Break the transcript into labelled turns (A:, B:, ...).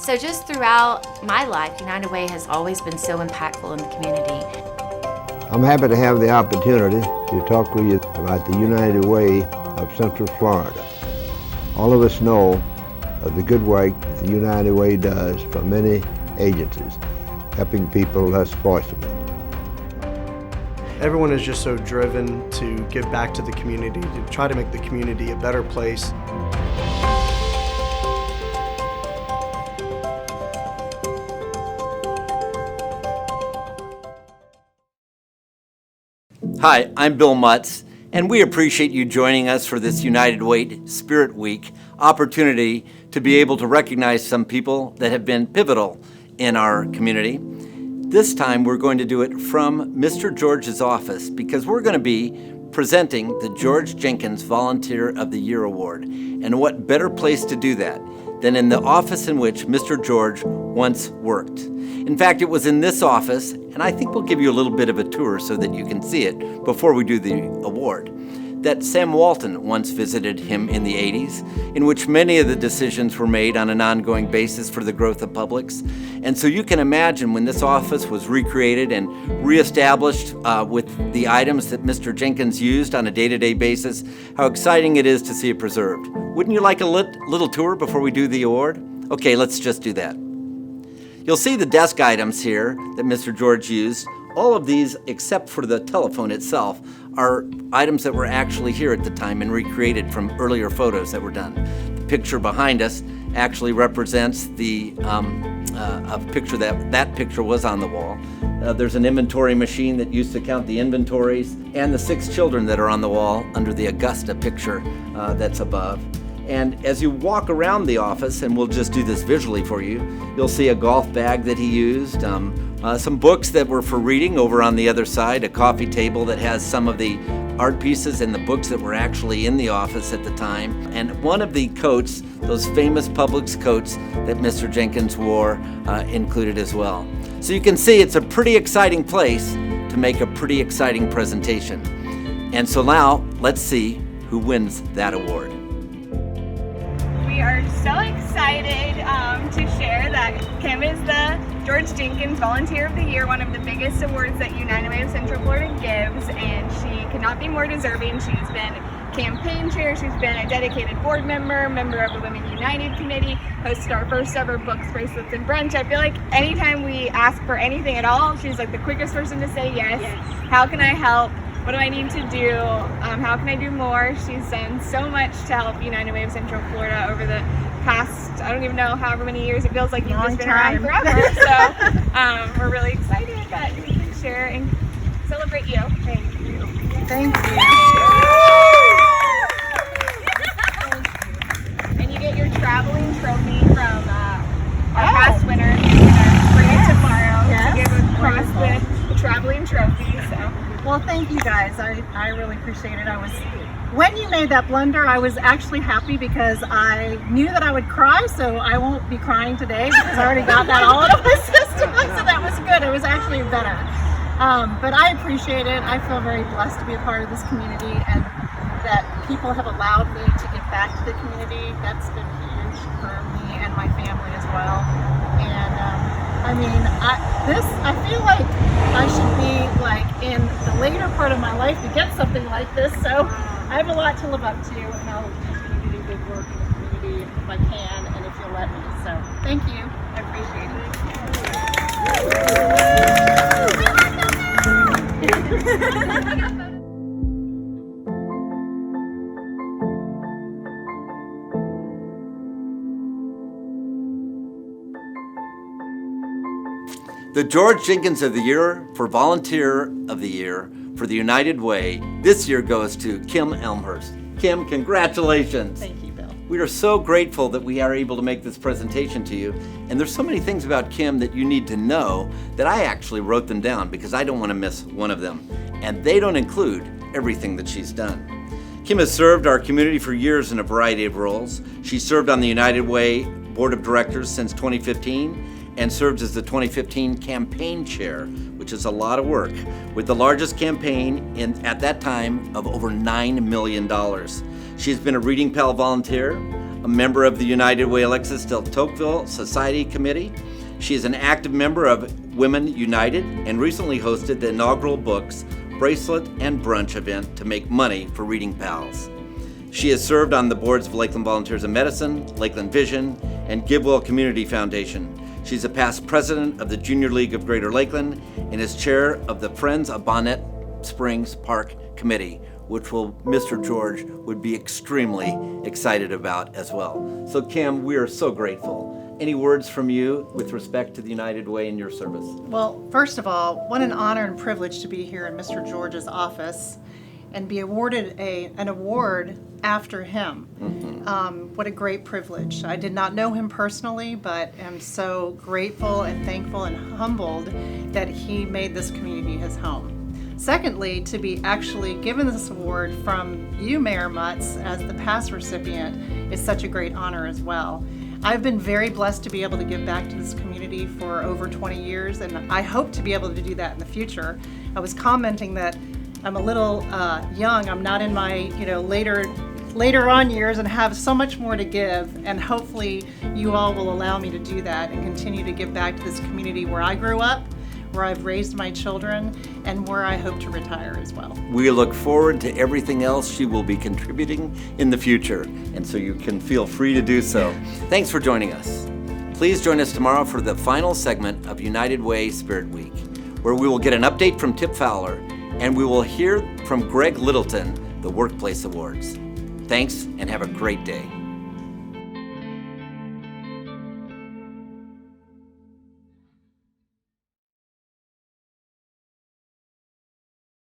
A: So just throughout my life, United Way has always been so impactful in the community.
B: I'm happy to have the opportunity to talk with you about the United Way of Central Florida. All of us know of the good work that the United Way does for many agencies, helping people less fortunate.
C: Everyone is just so driven to give back to the community, to try to make the community a better place.
D: Hi, I'm Bill Mutz, and we appreciate you joining us for this United Way Spirit Week opportunity to be able to recognize some people that have been pivotal in our community. This time we're going to do it from Mr. George's office because we're going to be presenting the George Jenkins Volunteer of the Year Award. And what better place to do that than in the office in which Mr. George once worked. In fact, it was in this office, and I think we'll give you a little bit of a tour so that you can see it before we do the award, that Sam Walton once visited him in the 80s, in which many of the decisions were made on an ongoing basis for the growth of Publix. And so you can imagine when this office was recreated and reestablished with the items that Mr. Jenkins used on a day-to-day basis, how exciting it is to see it preserved. Wouldn't you like a little tour before we do the award? Okay, let's just do that. You'll see the desk items here that Mr. George used. All of these, except for the telephone itself, are items that were actually here at the time and recreated from earlier photos that were done. The picture behind us actually represents the a picture that picture was on the wall. There's an inventory machine that used to count the inventories, and the 6 children that are on the wall under the Augusta picture that's above. And as you walk around the office, and we'll just do this visually for you, you'll see a golf bag that he used, some books that were for reading over on the other side, a coffee table that has some of the art pieces and the books that were actually in the office at the time, and one of the coats, those famous Publix coats that Mr. Jenkins wore, included as well. So you can see it's a pretty exciting place to make a pretty exciting presentation. And so now, let's see who wins that award.
E: We are so excited to share that Kim is the George Jenkins Volunteer of the Year, one of the biggest awards that United Way of Central Florida gives, and she could not be more deserving. She's been campaign chair, she's been a dedicated board member, member of the Women United Committee, hosted our first ever books, bracelets, and brunch. I feel like anytime we ask for anything at all, she's like the quickest person to say yes. How can I help? What do I need to do? How can I do more? She's done so much to help United Way of Central Florida over the past, I don't even know however many years. It feels like you've just been around forever. So we're really excited that we can share and celebrate you. Thank you.
F: Thank you.
E: And you get your traveling trophy from our past winner. We're going to bring it tomorrow to give across the traveling trophy. So.
F: Well, thank you guys. I really appreciate it. When you made that blunder, I was actually happy because I knew that I would cry, so I won't be crying today because I already got that all out of my system. So that was good. It was actually better. But I appreciate it. I feel very blessed to be a part of this community and that people have allowed me to give back to the community. That's been huge for me and my family as well. And I feel like I should be like in the later part of my life to get something like this. So I have a lot to live up to, and I'll continue to do good work in the community if I can and if you'll let me. So thank you. I appreciate it.
D: The George Jenkins of the Year for Volunteer of the Year for the United Way this year goes to Kim Elmhurst. Kim, congratulations.
F: Thank you, Bill.
D: We are so grateful that we are able to make this presentation to you. And there's so many things about Kim that you need to know that I actually wrote them down because I don't want to miss one of them. And they don't include everything that she's done. Kim has served our community for years in a variety of roles. She served on the United Way Board of Directors since 2015 and served as the 2015 campaign chair, which is a lot of work, with the largest campaign at that time of over $9 million. She's been a Reading Pal volunteer, a member of the United Way Alexis Del Tocqueville Society Committee. She is an active member of Women United and recently hosted the inaugural Books, Bracelet, and Brunch event to make money for Reading Pals. She has served on the boards of Lakeland Volunteers in Medicine, Lakeland Vision, and GiveWell Community Foundation. She's a past president of the Junior League of Greater Lakeland and is chair of the Friends of Bonnet Springs Park Committee, which Mr. George would be extremely excited about as well. So Kim, we are so grateful. Any words from you with respect to the United Way and your service?
F: Well, first of all, what an honor and privilege to be here in Mr. George's office and be awarded an award after him. What a great privilege. I did not know him personally, but am so grateful and thankful and humbled that he made this community his home. Secondly, to be actually given this award from you, Mayor Mutz, as the past recipient is such a great honor as well. I've been very blessed to be able to give back to this community for over 20 years, and I hope to be able to do that in the future. I was commenting that I'm a little young. I'm not in my later on years and have so much more to give, and hopefully you all will allow me to do that and continue to give back to this community where I grew up, where I've raised my children, and where I hope to retire as well.
D: We look forward to everything else she will be contributing in the future, and so you can feel free to do so. Thanks for joining us. Please join us tomorrow for the final segment of United Way Spirit Week, where we will get an update from Tip Fowler, and we will hear from Greg Littleton, the Workplace Awards. Thanks, and have a great day.